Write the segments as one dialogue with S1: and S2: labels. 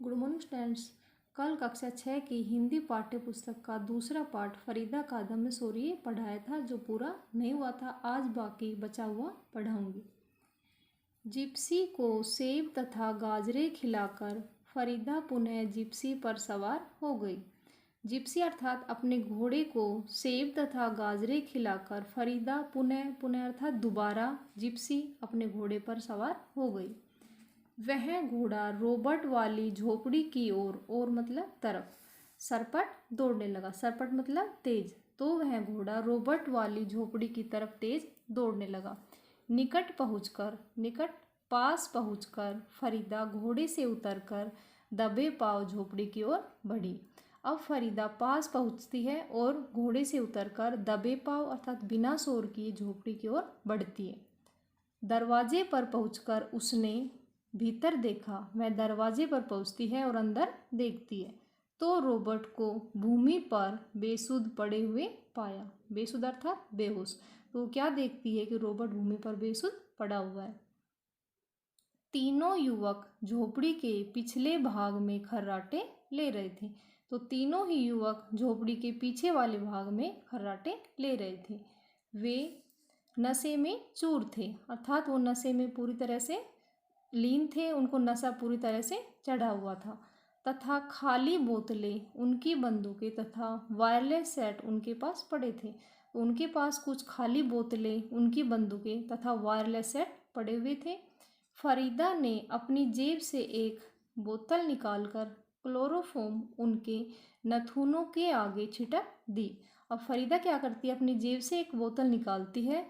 S1: Good morning students. कल कक्षा 6 की हिंदी पाठ्य पुस्तक का दूसरा पाठ फरीदा का दम सोरिए पढ़ाया था, जो पूरा नहीं हुआ था। आज बाकी बचा हुआ पढ़ाऊंगी। जिप्सी को सेब तथा गाजरे खिलाकर फरीदा पुनः जिप्सी पर सवार हो गई। जिप्सी अर्थात अपने घोड़े को सेब तथा गाजरे खिलाकर फरीदा पुनः अर्थात दोबारा जिप्सी अपने घोड़े पर सवार हो गई। वह घोड़ा रोबर्ट वाली झोपड़ी की ओर मतलब तरफ सरपट दौड़ने लगा। सरपट मतलब तेज। तो वह घोड़ा रोबर्ट वाली झोपड़ी की तरफ तेज दौड़ने लगा। पास पहुंचकर फरीदा घोड़े से उतरकर दबे पांव झोपड़ी की ओर बढ़ी। अब फरीदा पास पहुंचती है और घोड़े से उतरकर दबे पांव अर्थात बिना शोर किए झोपड़ी की ओर बढ़ती है। दरवाजे पर पहुंचकर उसने भीतर देखा। वह दरवाजे पर पहुंचती है और अंदर देखती है तो रोबर्ट को भूमि पर बेसुध पड़े हुए पाया। बेसुध अर्थात बेहोश। तो क्या देखती है कि रोबर्ट भूमि पर बेसुध पड़ा हुआ है। तीनों युवक झोपड़ी के पिछले भाग में खर्राटे ले रहे थे। तो तीनों ही युवक झोपड़ी के पीछे वाले भाग में खर्राटे ले रहे थे। वे नशे में चूर थे अर्थात वो नशे में पूरी तरह से लीन थे। उनको नशा पूरी तरह से चढ़ा हुआ था तथा खाली बोतलें, उनकी बंदूकें तथा वायरलेस सेट उनके पास पड़े थे। उनके पास कुछ खाली बोतलें, उनकी बंदूकें तथा वायरलेस सेट पड़े हुए थे। फरीदा ने अपनी जेब से एक बोतल निकालकर क्लोरोफॉर्म उनके नथुनों के आगे छिटक दी। अब फरीदा क्या करती है, अपनी जेब से एक बोतल निकालती है,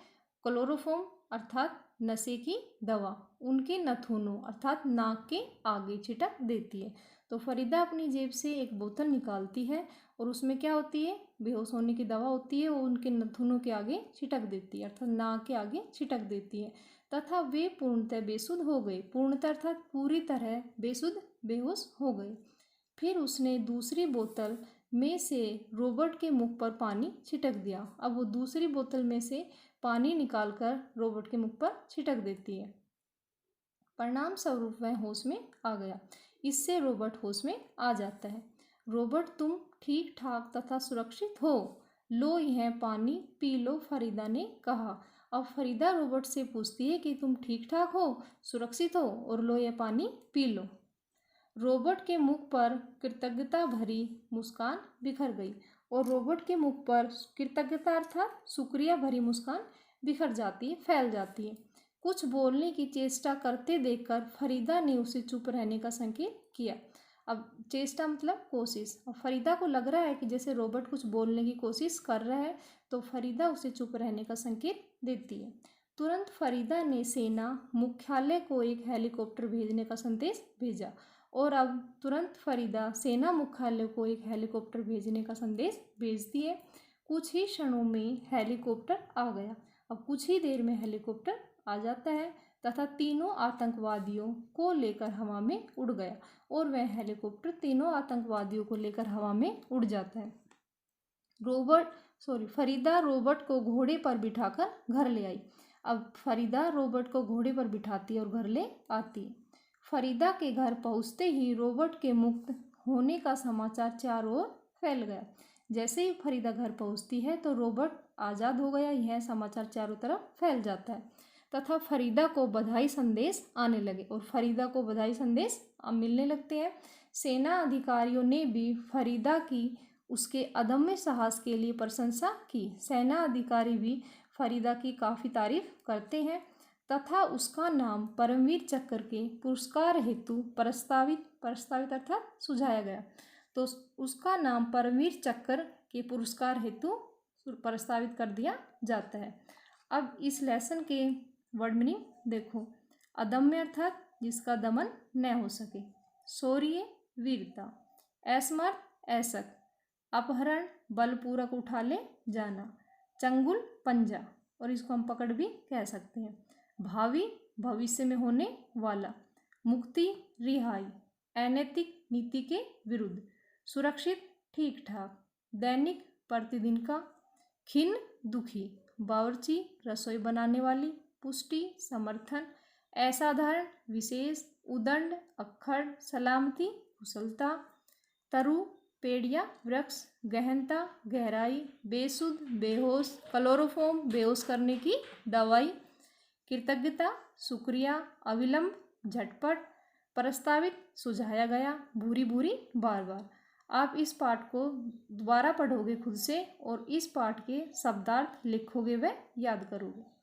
S1: क्लोरोफॉर्म अर्थात नशे की दवा उनके नथुनों अर्थात नाक के आगे छिटक देती है। तो फरीदा अपनी जेब से एक बोतल निकालती है और उसमें क्या होती है, बेहोश होने की दवा होती है। वो उनके नथुनों के आगे छिटक देती है अर्थात नाक के आगे छिटक देती है तथा वे पूर्णतः बेसुध हो गए। पूर्णतः अर्थात पूरी तरह बेसुध बेहोश हो गए। फिर उसने दूसरी बोतल में से रोबर्ट के मुख पर पानी छिटक दिया। अब वो दूसरी बोतल में से पानी निकालकर रोबर्ट के मुख पर छिटक देती है। परिणाम स्वरूप वह होश में आ गया। इससे रोबर्ट होश में आ जाता है। रोबर्ट, तुम ठीक ठाक तथा सुरक्षित हो, लो यह पानी पी लो, फरीदा ने कहा। अब फरीदा रोबर्ट से पूछती है कि तुम ठीक ठाक हो, सुरक्षित हो और लो यह पानी पी लो। रोबर्ट के मुख पर कृतज्ञता भरी मुस्कान बिखर गई और रोबर्ट के मुख पर कृतज्ञता अर्थात शुक्रिया भरी मुस्कान बिखर जाती है, फैल जाती है। कुछ बोलने की चेष्टा करते देखकर फरीदा ने उसे चुप रहने का संकेत किया। अब चेष्टा मतलब कोशिश। अब फरीदा को लग रहा है कि जैसे रोबर्ट कुछ बोलने की कोशिश कर रहा है, तो फरीदा उसे चुप रहने का संकेत देती है। तुरंत फरीदा ने सेना मुख्यालय को एक हेलीकॉप्टर भेजने का संदेश भेजा और अब तुरंत फरीदा सेना मुख्यालय को एक हेलीकॉप्टर भेजने का संदेश भेजती है। कुछ ही क्षणों में हेलीकॉप्टर आ गया। अब कुछ ही देर में हेलीकॉप्टर आ जाता है तथा तीनों आतंकवादियों को लेकर हवा में उड़ गया और वह हेलीकॉप्टर तीनों आतंकवादियों को लेकर हवा में उड़ जाता है। फरीदा रोबर्ट को घोड़े पर बिठाकर घर ले आई। अब फरीदा रोबर्ट को घोड़े पर बिठाती है और घर ले आती है। फरीदा के घर पहुंचते ही रोबर्ट के मुक्त होने का समाचार चारों ओर फैल गया। जैसे ही फरीदा घर पहुंचती है तो रोबर्ट आज़ाद हो गया, यह समाचार चारों तरफ फैल जाता है तथा फरीदा को बधाई संदेश आने लगे और फरीदा को बधाई संदेश मिलने लगते हैं। सेना अधिकारियों ने भी फरीदा की उसके अदम्य साहस के लिए प्रशंसा की। सेना अधिकारी भी फरीदा की काफ़ी तारीफ करते हैं तथा उसका नाम परमवीर चक्र के पुरस्कार हेतु प्रस्तावित अर्थात सुझाया गया। तो उसका नाम परमवीर चक्र के पुरस्कार हेतु प्रस्तावित कर दिया जाता है। अब इस लेसन के वर्ड मीनिंग देखो। अदम्य अर्थात जिसका दमन न हो सके। शौर्य वीरता। असमर्थ ऐसक। अपहरण बलपूर्वक उठा ले जाना। चंगुल पंजा और इसको हम पकड़ भी कह सकते हैं। भावी भविष्य में होने वाला। मुक्ति रिहाई। अनैतिक नीति के विरुद्ध। सुरक्षित ठीक ठाक। दैनिक प्रतिदिन का। खिन्न दुखी। बावर्ची रसोई बनाने वाली। पुष्टि समर्थन। असाधारण विशेष। उदंड अक्खड़ सलामती कुशलता। तरु पेड़ या वृक्ष, गहनता गहराई, बेसुध बेहोश, क्लोरोफॉर्म बेहोश करने की दवाई। कृतज्ञता शुक्रिया, अविलंब झटपट, प्रस्तावित सुझाया गया, भूरी भूरी बार बार। आप इस पाठ को दोबारा पढ़ोगे खुद से और इस पाठ के शब्दार्थ लिखोगे व याद करोगे।